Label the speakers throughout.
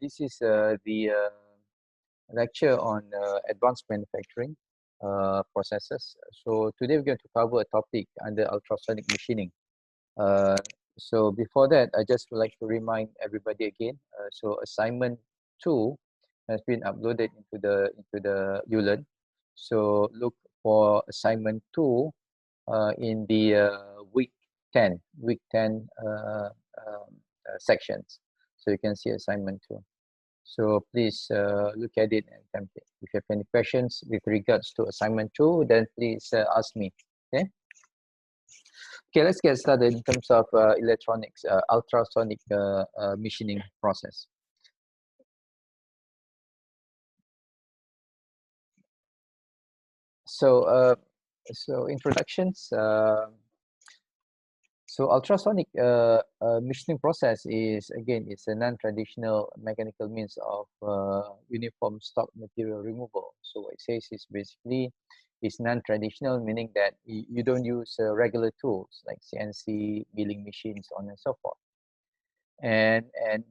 Speaker 1: This is the lecture on advanced manufacturing processes. So today we're going to cover a topic under ultrasonic machining. Uh, so before that, I just would like to remind everybody again. So assignment 2 has been uploaded into the ULearn. So look for assignment 2 in the week 10 sections. So you can see assignment 2. So please look at it and attempt it. If you have any questions with regards to assignment 2, then please ask me. Okay. Okay, let's get started in terms of electronics, ultrasonic machining process. So, so introductions. So ultrasonic machining process is, again, it's a non-traditional mechanical means of uniform stock material removal. So what it says is basically it's non-traditional, meaning that you don't use regular tools like CNC, milling machines, on and so forth. And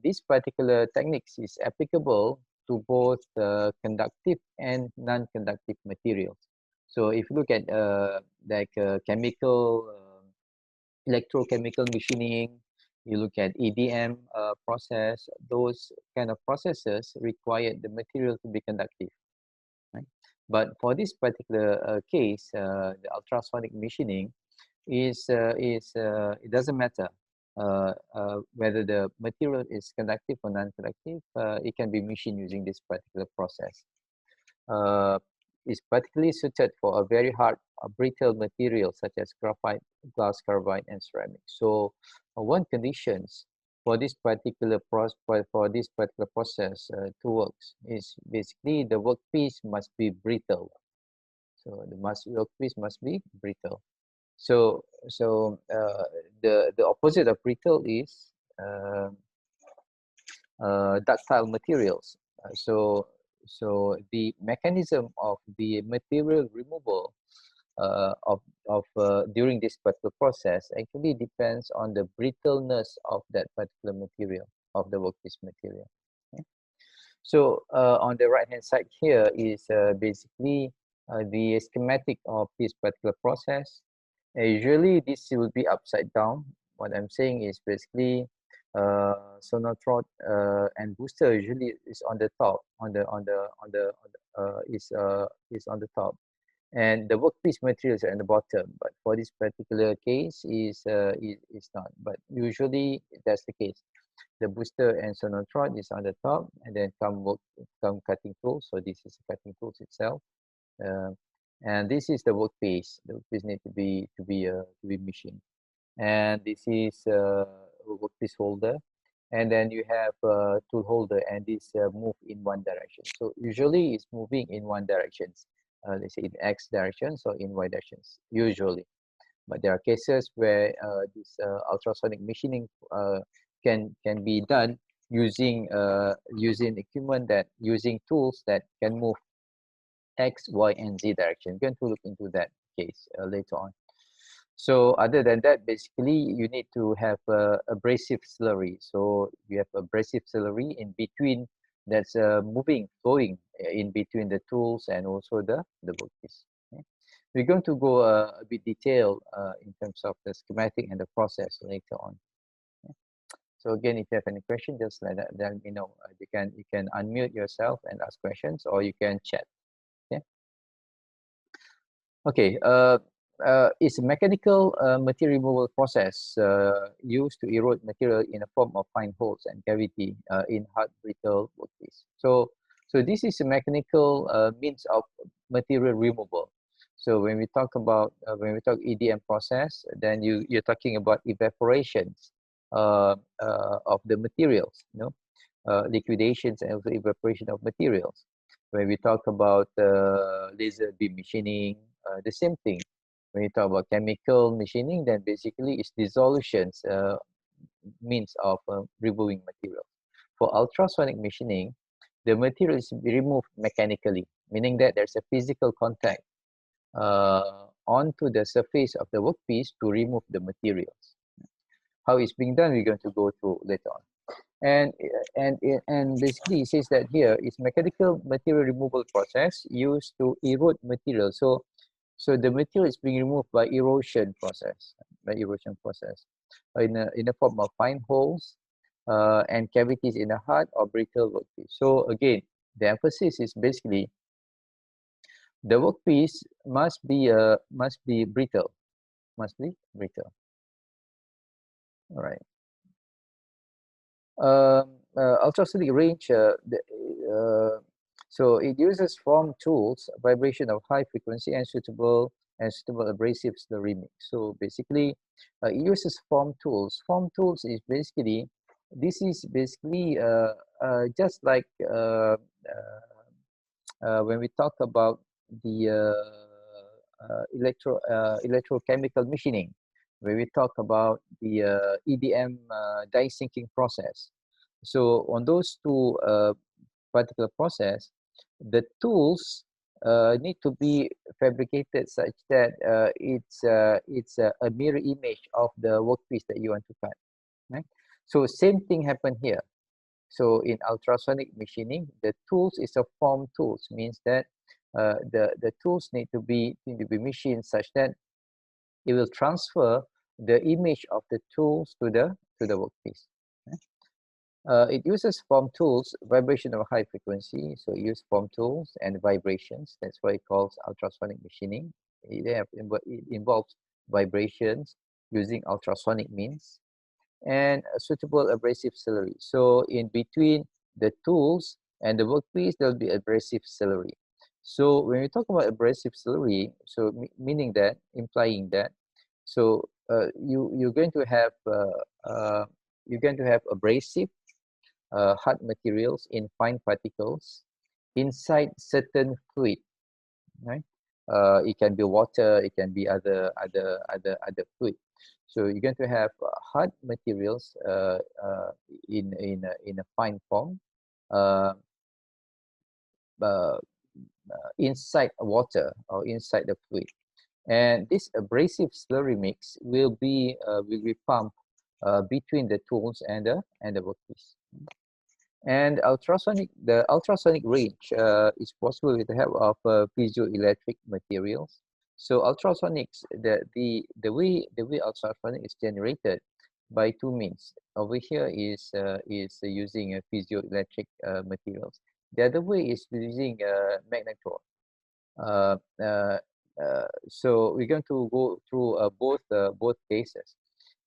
Speaker 1: this particular techniques is applicable to both conductive and non-conductive materials. So if you look at chemical electrochemical machining, you look at EDM process, those kind of processes require the material to be conductive. Right? But for this particular case, the ultrasonic machining it doesn't matter whether the material is conductive or non-conductive. It can be machined using this particular process. Is particularly suited for a very hard, brittle material such as graphite, glass carbide, and ceramic. So, one conditions for this particular process to work is basically the workpiece must be brittle. So the workpiece must be brittle. So the opposite of brittle is ductile materials. So the mechanism of the material removal during this particular process actually depends on the brittleness of that particular material, of the workpiece material. Okay? So on the right hand side here is basically the schematic of this particular process. Usually this will be upside down. What I'm saying is basically sonotrod and booster usually is on the top, is on the top, and the workpiece materials are at the bottom. But for this particular case is not. But usually that's the case. The booster and sonotrod is on the top, and then come cutting tools. So this is the cutting tools itself. And this is the workpiece. The workpiece need to be machined. And this is a workpiece holder, and then you have a tool holder, and this move in one direction. So usually it's moving in one direction. Let's say in X directions or in Y directions, usually. But there are cases where this ultrasonic machining can be done using using tools that can move X, Y, and Z direction. We're going to look into that case later on. So other than that, basically you need to have abrasive slurry. So you have abrasive slurry in between that's flowing in between the tools and also the workpiece. Okay? We're going to go a bit detailed in terms of the schematic and the process later on. Okay? So again, if you have any question, just let me know. You can unmute yourself and ask questions, or you can chat. Okay. Okay. It's a mechanical material removal process used to erode material in a form of fine holes and cavity in hard brittle workpiece. So this is a mechanical means of material removal. So when we talk EDM process, then you're talking about evaporations of the materials, liquidations and also evaporation of materials. When we talk about laser beam machining, the same thing. When you talk about chemical machining, then basically it's dissolutions means of removing material. For ultrasonic machining, the material is removed mechanically, meaning that there's a physical contact onto the surface of the workpiece to remove the materials. How it's being done, we're going to go through later on. And and basically it says that here is mechanical material removal process used to erode material. So the material is being removed by erosion process, in the form of fine holes and cavities in a hard or brittle workpiece. So again, the emphasis is basically the workpiece must be brittle, must be brittle. All right. Ultrasonic range, so it uses form tools, vibration of high frequency, and suitable abrasive slurry mix. So basically, it uses form tools. Form tools is basically, this is basically just like when we talk about the electrochemical machining, when we talk about the EDM die sinking process. So on those two particular process, the tools need to be fabricated such that it's a mirror image of the workpiece that you want to cut. Right? So same thing happened here. So in ultrasonic machining, the tools is a form tools, means that the tools need to be machined such that it will transfer the image of the tools to the workpiece. It uses form tools, vibration of high frequency, so it uses form tools and vibrations. That's why it calls ultrasonic machining. It involves vibrations using ultrasonic means and a suitable abrasive slurry. So in between the tools and the workpiece, there'll be abrasive slurry. So when we talk about abrasive slurry, so meaning that, implying that, so you're going to have abrasive hard materials in fine particles inside certain fluid, right? It can be water, it can be other fluid. So you're going to have hard materials in a fine form uh, uh, inside water or inside the fluid, and this abrasive slurry mix will be pumped between the tools and the workpiece. And the ultrasonic range is possible with the help of piezoelectric materials. So ultrasonics, the way ultrasonic is generated by two means. Over here is using piezoelectric materials. The other way is using magnetron. Uh, uh, so we're going to go through both cases,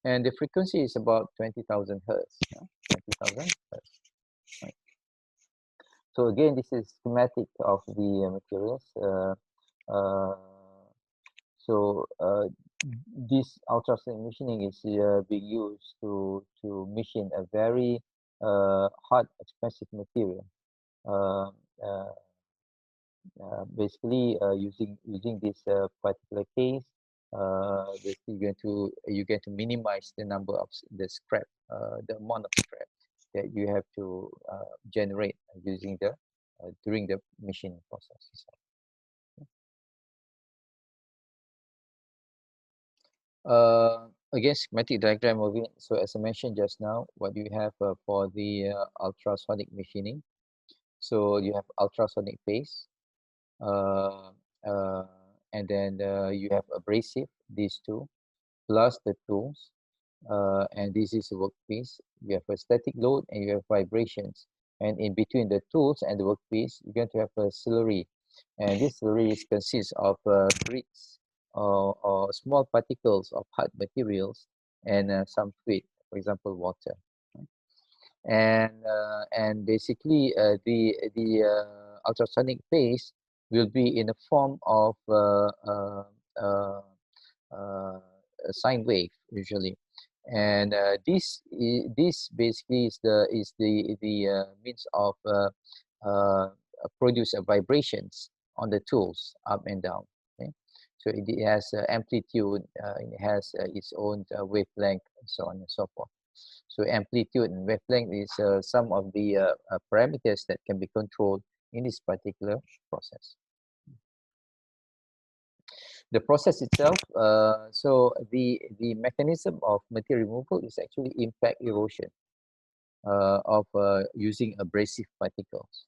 Speaker 1: and the frequency is about 20,000 hertz. 20,000 hertz. Right. So again, this is schematic of the materials. Uh, so this ultrasonic machining is being used to machine a very hard, expensive material. Uh, uh, Basically, using this particular case, basically you're going to minimize the number of the scrap, the amount of scrap that you have to generate using the during the machining process. Again, schematic diagram of it. So as I mentioned just now, what you have for the ultrasonic machining. So you have ultrasonic phase, uh, uh, and then you have abrasive, these two, plus the tools, and this is a workpiece. You have a static load and you have vibrations. And in between the tools and the workpiece, you're going to have a slurry. And this slurry consists of grits or small particles of hard materials and some fluid, for example, water. And basically ultrasonic phase will be in the form of uh, a sine wave usually, and this basically is the means of produce vibrations on the tools up and down. Okay, so it has amplitude, it has its own wavelength, and so on and so forth. So amplitude and wavelength is some of the parameters that can be controlled in this particular process. The process itself, so the mechanism of material removal is actually impact erosion. using abrasive particles.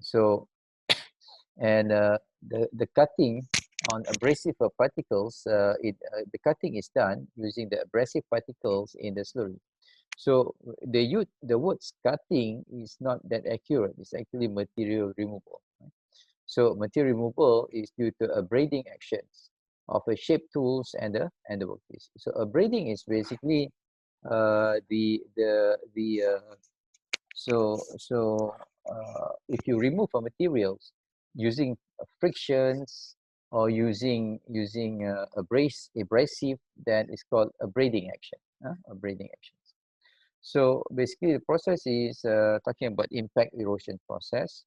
Speaker 1: So, and the cutting on abrasive particles, the cutting is done using the abrasive particles in the slurry. So the words cutting is not that accurate. It's actually material removal. Right? So material removal is due to abrading actions of a shape tools and the workpiece. So abrading is basically the if you remove a materials using frictions or using abrasive, then it's called abrading action. Abrading actions. So basically, the process is talking about impact erosion process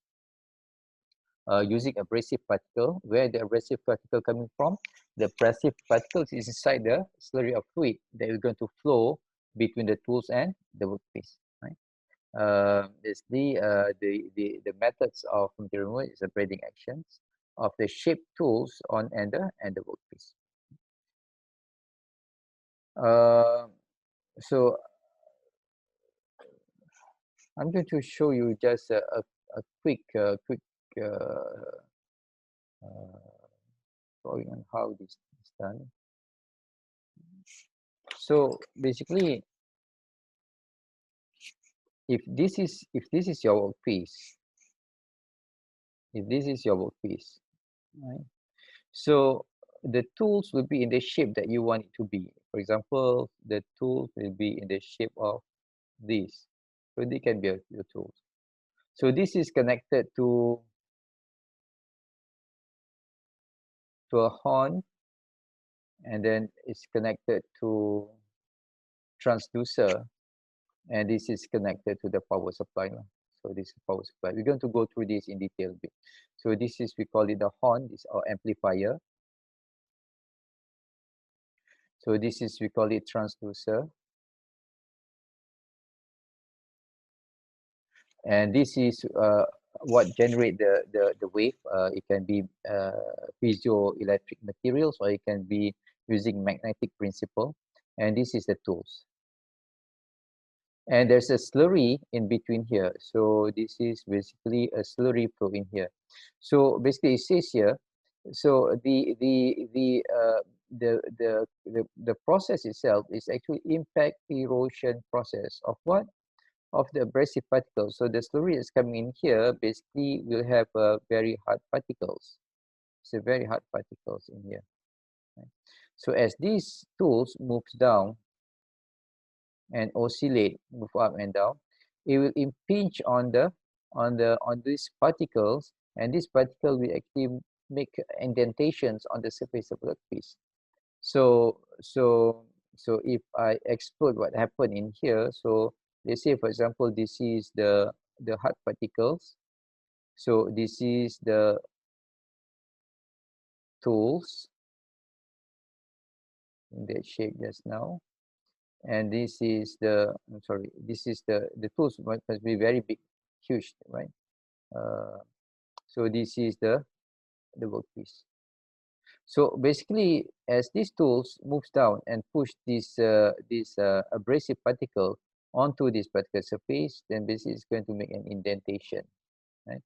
Speaker 1: using abrasive particle. Where the abrasive particle coming from? The abrasive particles is inside the slurry of fluid that is going to flow between the tools and the workpiece. Right? Basically, the methods of material removal is abrading actions of the shape tools on and the workpiece. So I'm going to show you just a quick drawing on how this is done. So basically, if this is your workpiece, right? So the tools will be in the shape that you want it to be. For example, the tools will be in the shape of this. So they can be your tools. So this is connected to a horn, and then it's connected to transducer, and this is connected to the power supply. So this is power supply. We're going to go through this in detail a bit. So this is, we call it the horn, this is our amplifier. So this is, we call it transducer. And this is what generate the wave. It can be piezoelectric materials, or it can be using magnetic principle. And this is the tools. And there's a slurry in between here. So this is basically a slurry flow in here. So basically it says here, so the process itself is actually impact erosion process of what? Of the abrasive particles. So the slurry is coming in here, basically will have very hard particles. So very hard particles in here. Right? So as these tools moves down and oscillate, move up and down, it will impinge on these particles, and this particle will actually make indentations on the surface of the workpiece. So if I explode what happened in here, so let's say for example this is the hard particles. So this is the tools in that shape just now, and this is this is the tools must be very big, huge, right? So this is the workpiece. So basically, as these tools moves down and push this abrasive particle onto this particular surface, then basically it's going to make an indentation, right?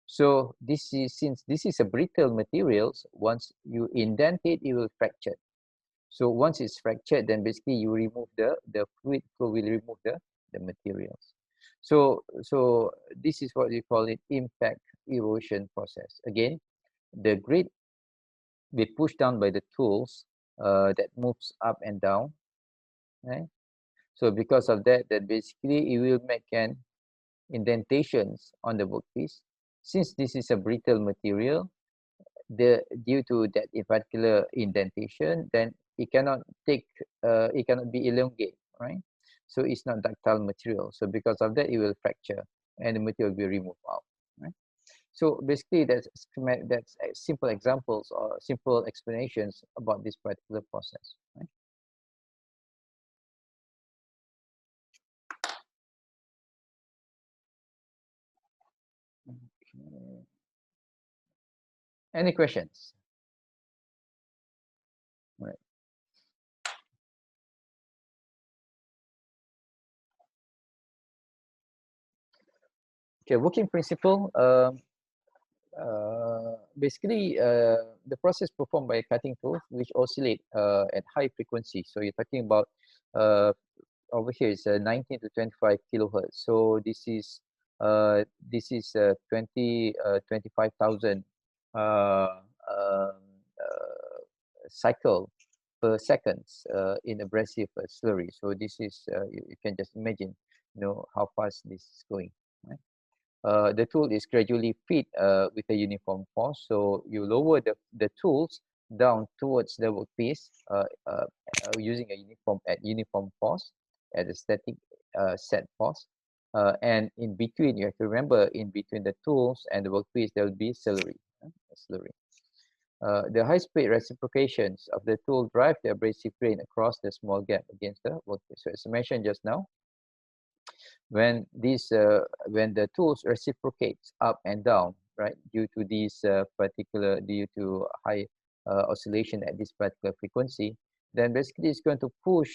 Speaker 1: So this is, since this is a brittle materials, once you indent it, it will fracture. So once it's fractured, then basically you remove the fluid flow will remove the materials. So this is what we call it impact erosion process. Again, the grid be pushed down by the tools that moves up and down, right? So because of that, basically it will make an indentations on the workpiece. Since this is a brittle material, due to that in particular indentation, then it cannot be elongated, right? So it's not ductile material. So because of that, it will fracture and the material will be removed out, right? So basically, that's simple examples or simple explanations about this particular process, right? Okay. Any questions? Right. Okay, working principle. Basically, the process performed by a cutting tool which oscillate at high frequency. So you're talking about uh, over here is 19 to 25 kilohertz. So this is 25,000 uh, um, cycle per seconds in abrasive slurry. So this is you can just imagine, how fast this is going. Right? The tool is gradually fed with a uniform force. So you lower the tools down towards the workpiece using a uniform force at a static set force. And in between, you have to remember, in between the tools and the workpiece, there will be slurry. Slurry. The high-speed reciprocations of the tool drive the abrasive grain across the small gap against the workpiece. So as I mentioned just now, when the tools reciprocates up and down, right, due to due to high oscillation at this particular frequency, then basically it's going to push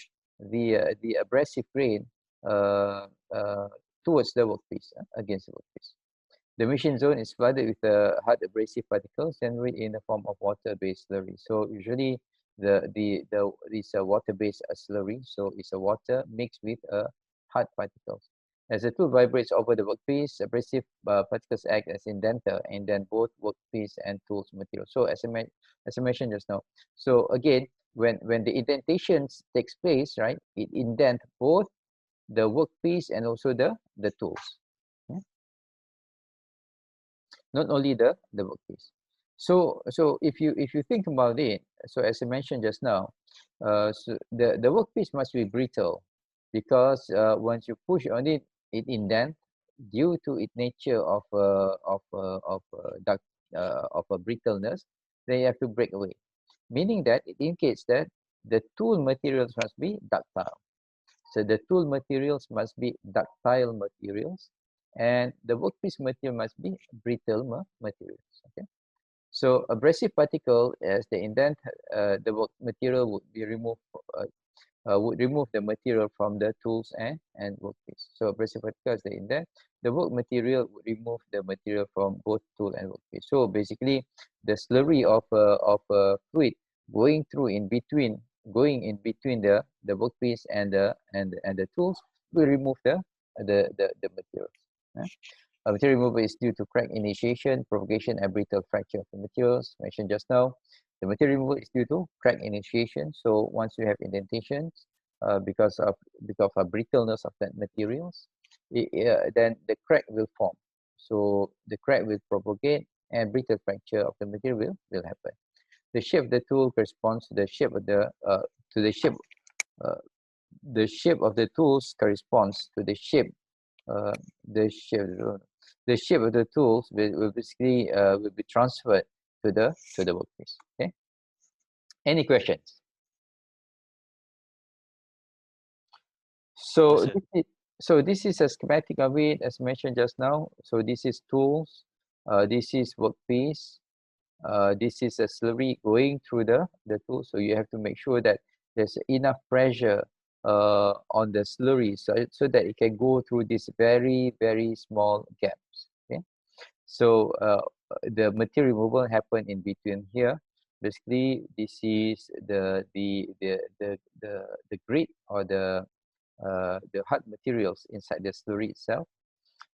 Speaker 1: the abrasive grain uh, uh, towards the workpiece, against the workpiece. The machine zone is flooded with hard abrasive particles generally in the form of water-based slurry. So usually this water-based slurry, so it's a water mixed with hard particles. As the tool vibrates over the workpiece, abrasive particles act as indenter and then both workpiece and tools material. So as I mentioned just now, so again, when the indentation takes place, right, it indent both the workpiece and also the tools. Yeah? Not only the workpiece. So if you think about it, so as I mentioned just now, so the workpiece must be brittle, because once you push on it, it indent due to its nature of a brittleness. Then you have to break away, meaning that it indicates that the tool materials must be ductile. So the tool materials must be ductile materials, and the workpiece material must be brittle materials. Okay. So abrasive particle, as they indent the work material, would remove the material from the tools and workpiece. So abrasive particles, they indent the work material, would remove the material from both tool and workpiece. So basically, the slurry of fluid going in between the workpiece and the tools will remove the materials. Yeah? Material removal is due to crack initiation, propagation, and brittle fracture of the materials mentioned just now. The material removal is due to crack initiation. So once you have indentations, because of brittleness of that materials, then the crack will form. So the crack will propagate, and brittle fracture of the material will happen. The shape of the tool corresponds to the shape of to uh, the shape of the tools corresponds to uh, the shape the shape of the tools will basically will be transferred to the workpiece. Okay. Any questions?
Speaker 2: Yes,
Speaker 1: So
Speaker 2: sir.
Speaker 1: this is a schematic of it, as mentioned just now. So this is tools. This is workpiece. This is a slurry going through the tool. So you have to make sure that there's enough pressure on the slurry, so that it can go through these very, very small gaps. Okay. So the material removal happen in between here. Basically, this is the grit, or the hard materials inside the slurry itself.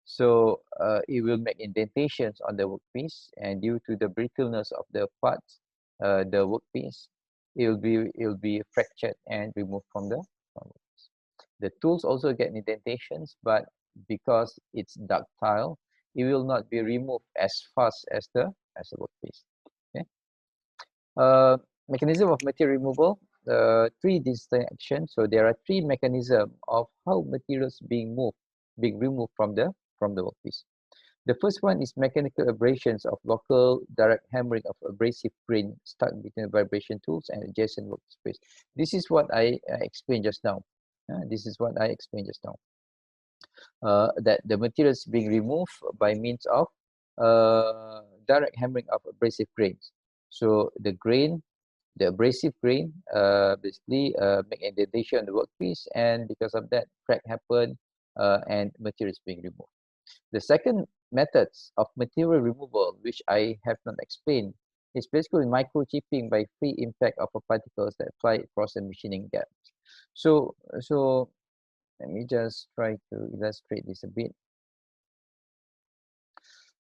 Speaker 1: So it will make indentations on the workpiece, and due to the brittleness of the parts, the workpiece, it will be fractured and removed from the workpiece. The tools also get indentations, but because it's ductile, it will not be removed as fast as the workpiece. Okay. Uh, Mechanism of material removal. Three distinct actions. So there are three mechanisms of how materials being removed from the workpiece. The first one is mechanical abrasions of local direct hammering of abrasive grain stuck between the vibration tools and adjacent workspace. This is what I explained just now. This is what I explained just now. That the materials being removed by means of direct hammering of abrasive grains. So the abrasive grain basically make indentation on the workpiece, and because of that, crack happen and materials being removed. The second methods of material removal, which I have not explained, is basically microchipping by free impact of particles that fly across the machining gap. So let me just try to illustrate this a bit.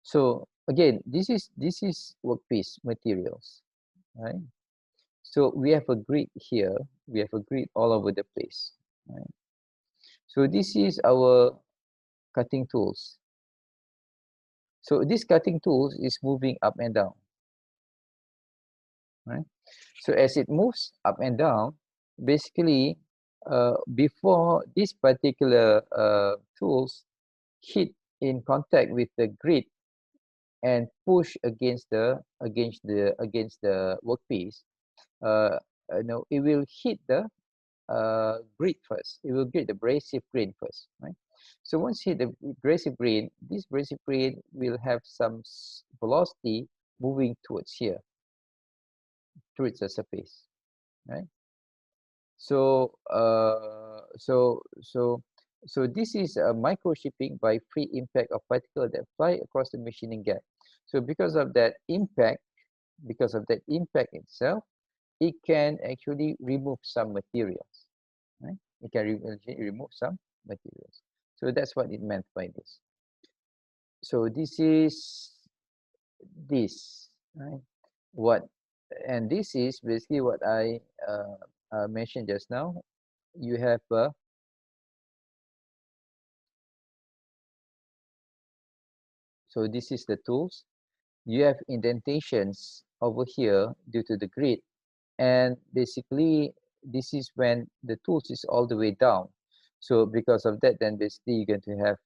Speaker 1: So again, this is workpiece materials, right? So we have a grid here. We have a grid all over the place, right? So this is our cutting tools. So this cutting tools is moving up and down, right? So as it moves up and down, basically, before this particular tools hit in contact with the grid and push against the workpiece, it will hit the grid first. It will get the abrasive grain first, right? So once hit the abrasive grain, this abrasive grain will have some velocity moving towards here, towards the surface, right? So so this is a microchipping by free impact of particles that fly across the machining gap. So because of that impact itself, it can actually remove some materials, right? It can remove some materials. So that's what it meant by this. So this is this, right? And this is basically what I mentioned just now. You have so this is the tools. You have indentations over here due to the grid, and basically this is when the tools is all the way down. So because of that, then basically you're going to have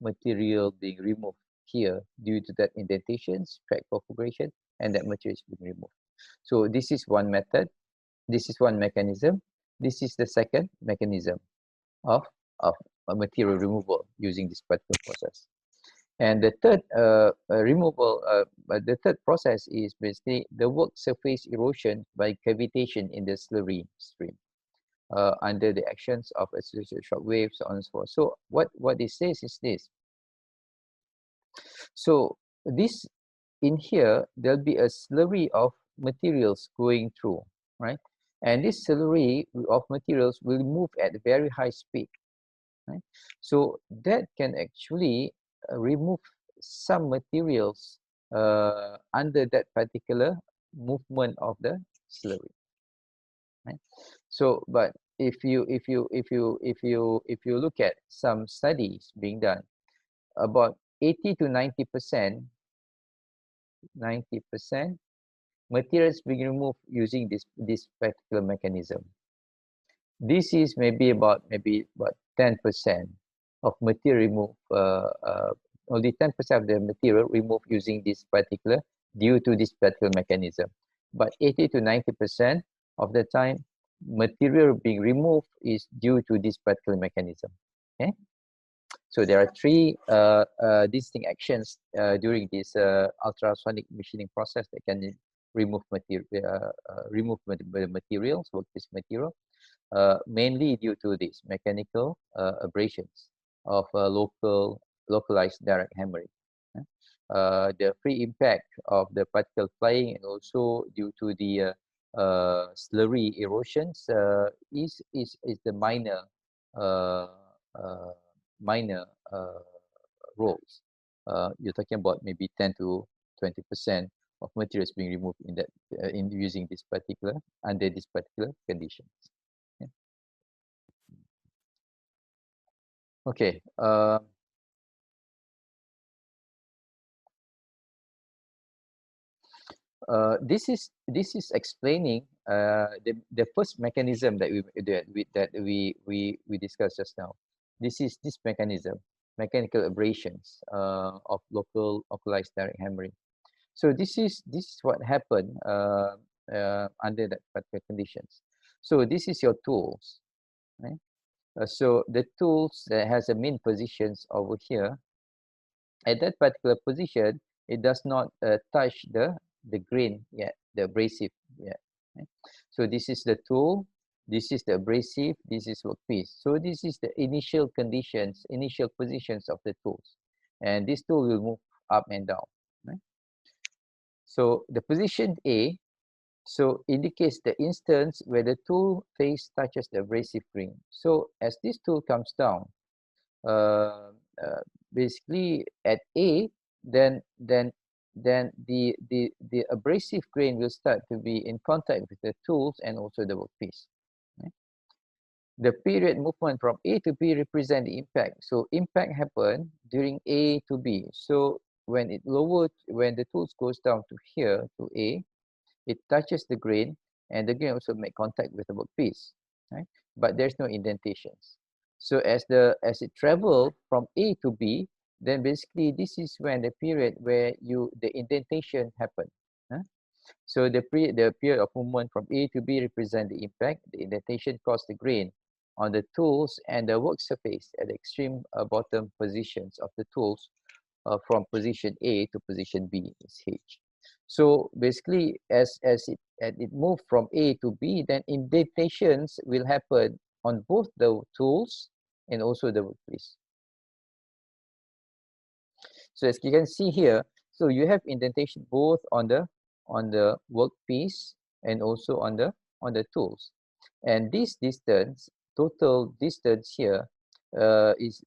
Speaker 1: material being removed here due to that indentations, crack perforation, and that material is being removed. So this is one method. This is one mechanism. This is the second mechanism of a material removal using this particular process. And the third the third process is basically the work surface erosion by cavitation in the slurry stream under the actions of associated shock waves, so on and so forth. So what it says is this. So this in here, there'll be a slurry of materials going through, right? And this slurry of materials will move at a very high speed, right? So that can actually remove some materials under that particular movement of the slurry, right? So but if you look at some studies being done, about 80 to 90% materials being removed using this particular mechanism. This is maybe about 10% of material removed, only 10% of the material removed using this particular, due to this particular mechanism. But 80 to 90% of the time, material being removed is due to this particular mechanism. Okay. So there are three distinct actions during this ultrasonic machining process that can remove materials, workpiece material, mainly due to this mechanical abrasions of localized direct hammering. The free impact of the particle flying, and also due to the slurry erosions is the minor minor roles. You're talking about maybe 10 to 20% of materials being removed in that in using this particular under this particular conditions. Yeah. Okay. This is explaining the first mechanism that we discussed just now. This is this mechanism, mechanical abrasions of localized direct hammering. So this is what happened under that particular conditions. So this is your tools, right? So the tools that has a mean positions over here. At that particular position, it does not touch the grain yet, the abrasive yet. Right? So this is the tool, this is the abrasive, this is workpiece. So this is the initial conditions, initial positions of the tools. and this tool will move up and down, right? So the position A indicates the instance where the tool face touches the abrasive grain. So as this tool comes down, uh, uh, basically at A, then the abrasive grain will start to be in contact with the tools and also the workpiece. Right? The period movement from A to B represent the impact. So impact happen during A to B. So when when the tools goes down to here to A, it touches the grain, and the grain also make contact with the workpiece, right? But there's no indentations. So as it travel from A to B, then basically this is when the period where the indentation happen. Huh? So the period of movement from A to B represent the impact. The indentation caused the grain on the tools and the work surface at the extreme bottom positions of the tools from position A to position B is H. So basically, as it moved from A to B, then indentations will happen on both the tools and also the workpiece. So as you can see here, so you have indentation both on the workpiece and also on the tools. And this distance, total distance here, is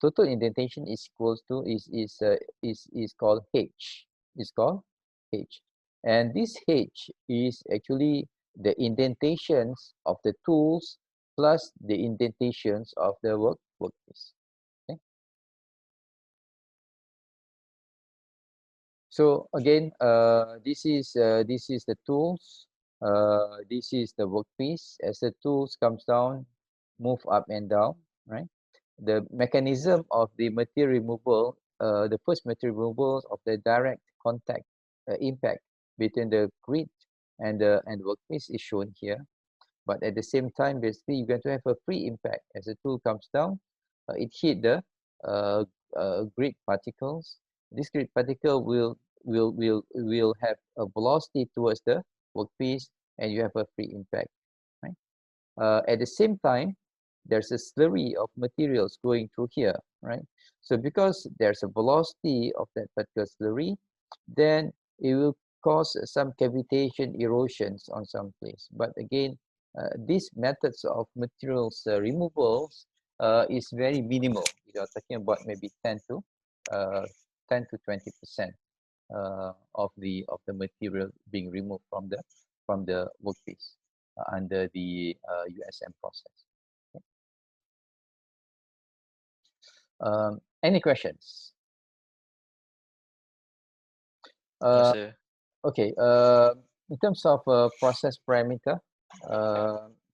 Speaker 1: total indentation is equals to is called H. Is called H. And this H is actually the indentations of the tools plus the indentations of the workpiece. Okay. So again, this is the tools. This is the workpiece. As the tools comes down, move up and down, right? The mechanism of the material removal, the first material removal of the direct contact impact between the grid and the workpiece is shown here. But at the same time, basically, you're going to have a free impact as the tool comes down. It hit the uh, grid particles. This grid particle will have a velocity towards the workpiece, and you have a free impact. Right? At the same time, there's a slurry of materials going through here, right? So because there's a velocity of that particular slurry, then it will cause some cavitation erosions on some place. But again, these methods of materials removals is very minimal. You are talking about maybe 20% of the material being removed from the workpiece under the USM process. Okay. Any questions?
Speaker 2: No,
Speaker 1: Uh,
Speaker 2: sir.
Speaker 1: okay. In terms of process parameter,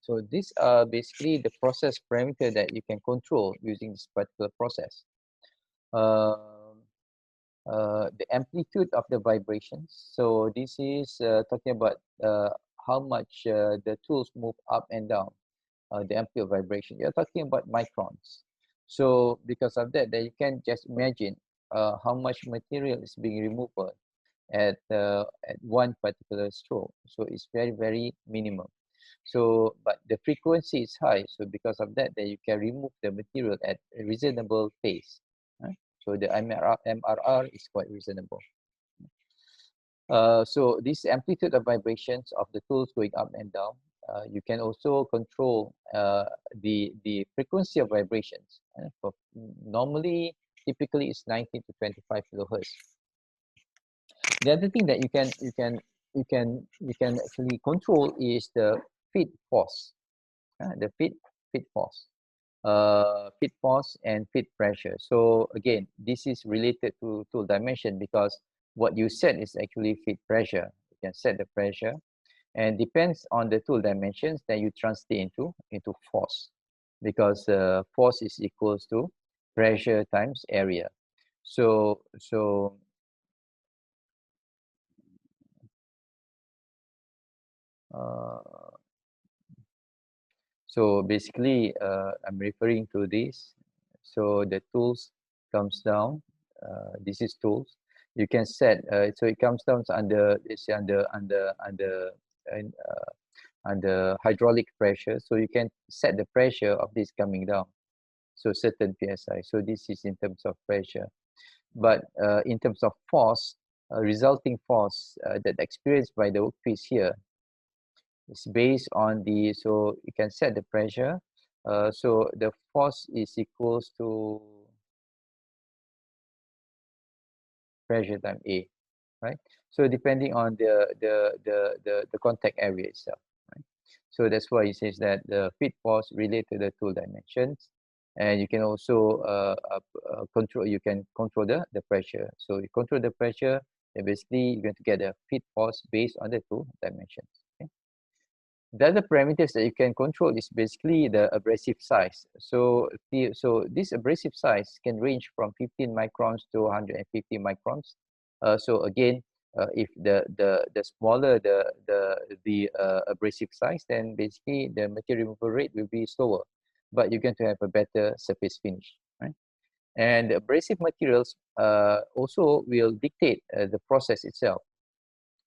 Speaker 1: so these are basically the process parameter that you can control using this particular process. Um the amplitude of the vibrations. So this is talking about how much the tools move up and down, the amplitude of vibration. You're talking about microns. So because of that, then you can just imagine how much material is being removed at one particular stroke. So it's very, very minimal. So, but the frequency is high. So because of that, then you can remove the material at a reasonable pace. Right? So the MRR is quite reasonable. So this amplitude of vibrations of the tools going up and down, you can also control the frequency of vibrations. Normally, typically it's 19 to 25 kilohertz. The other thing that you can actually control is the feed force, the feed force. Feed force and feed pressure. So again, this is related to tool dimension because what you set is actually feed pressure. You can set the pressure and depends on the tool dimensions that you translate into force because force is equals to pressure times area. So uh, so basically, I'm referring to this. So the tools comes down. This is tools. You can set. So it comes down under it's under hydraulic pressure. So you can set the pressure of this coming down. So certain psi. So this is in terms of pressure. but in terms of force, resulting force that experienced by the workpiece here is based on the, so you can set the pressure. So the force is equals to pressure times A, right? So depending on the contact area itself, right? So that's why it says that the feed force relate to the tool dimensions, and you can also control. You can control the pressure. So you control the pressure, and basically you're going to get a feed force based on the tool dimensions. Okay? The other parameters that you can control is basically the abrasive size. So this abrasive size can range from 15 microns to 150 microns. So again, if the smaller the abrasive size, then basically the material removal rate will be slower, but you're going to have a better surface finish, right? And abrasive materials also will dictate the process itself.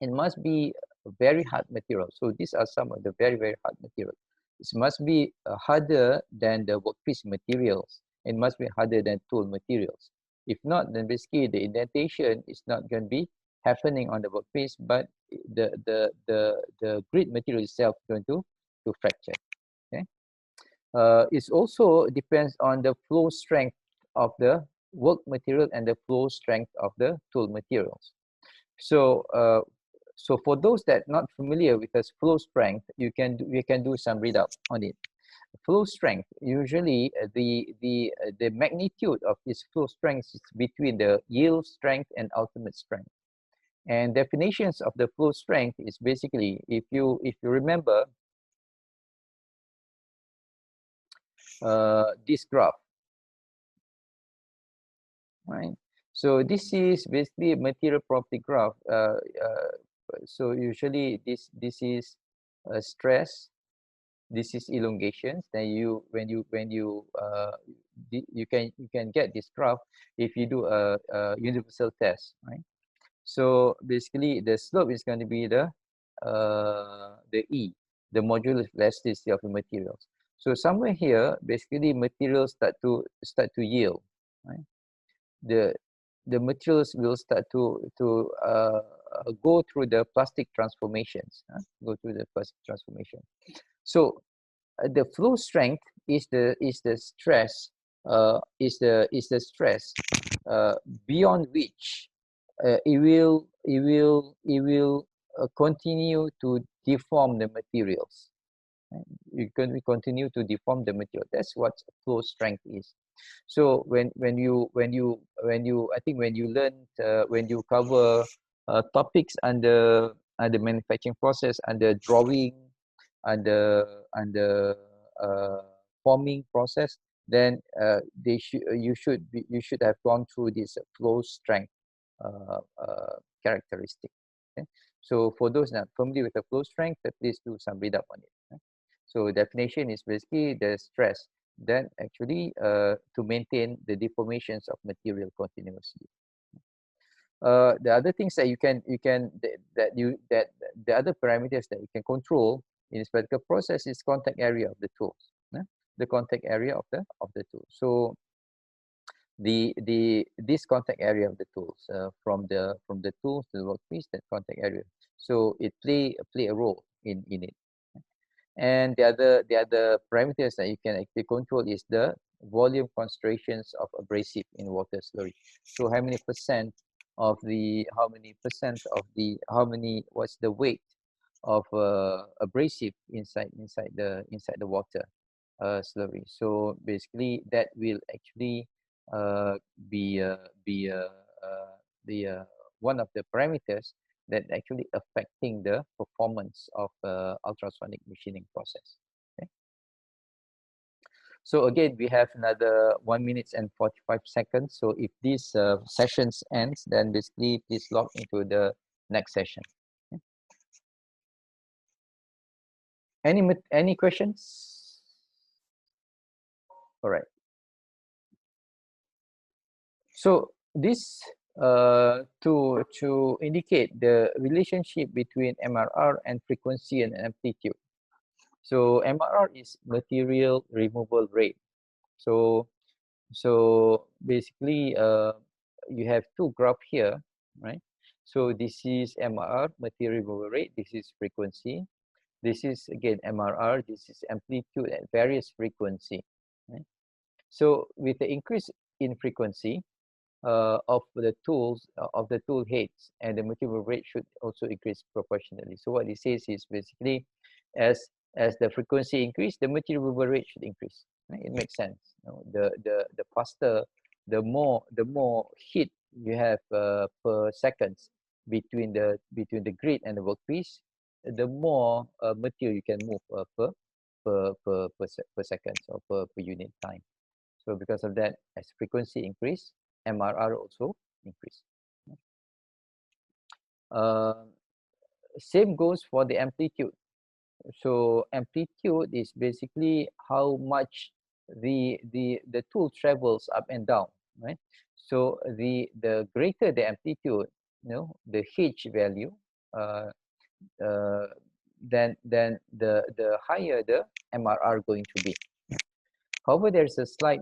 Speaker 1: It must be a very hard material. So these are some of the very, very hard materials. It must be harder than the workpiece materials. It must be harder than tool materials. If not, then basically the indentation is not going to be happening on the workpiece, but the grid material itself is going to fracture. Okay. It also depends on the flow strength of the work material and the flow strength of the tool materials. So, so for those that not familiar with this flow strength, we can do some read up on it. Flow strength, usually the magnitude of this flow strength is between the yield strength and ultimate strength. And definitions of the flow strength is basically, if you remember this graph, right? So this is basically a material property graph. So usually this is stress, this is elongations. Then when you you can get this graph if you do a universal test, right? So basically the slope is going to be the E, the modulus elasticity of the materials. So somewhere here, basically materials start to yield, right? The materials will start to go through the plastic transformations, go through the plastic transformation. So the flow strength is the stress is the stress beyond which it will continue to deform the materials. Right? You can continue to deform the material. That's what flow strength is. So when you I think when you learn when you cover topics under manufacturing process, under drawing, under forming process, then you should have gone through this flow strength characteristic. Okay? So for those not familiar with the flow strength, please do some read up on it. Okay? So definition is basically the stress that actually to maintain the deformations of material continuously. The other things that the other parameters that you can control in this particular process is contact area of the tools. The contact area of the tool. So this contact area of the tools from the tools to the workpiece, that contact area. So it play a role in it. And the other parameters that you can actually control is the volume concentrations of abrasive in water slurry. So how many percent of the what's the weight of abrasive inside the water slurry. So basically that will actually be one of the parameters that actually affecting the performance of ultrasonic machining process. Okay. So again, we have another 1 minute and 45 seconds. So if this sessions ends, then basically please log into the next session. Okay. Any questions? All right. So this to indicate the relationship between MRR and frequency and amplitude. So MRR is material removal rate. So basically you have two graphs here, right? So this is MRR, material removal rate. This is frequency. This is again MRR. This is amplitude at various frequency. Right? So with the increase in frequency of the tools of the tool heads, and the material rate should also increase proportionally. So what it says is basically, as the frequency increase, the material removal rate should increase. Right? It makes sense. You know, the faster, the more heat you have per seconds between the grid and the workpiece, the more material you can move per second, or per unit time. So because of that, as frequency increase, MRR also increase. Same goes for the amplitude. So amplitude is basically how much the tool travels up and down, right? So the greater the amplitude, you know, the H value, then the higher the MRR going to be. However, there's a slight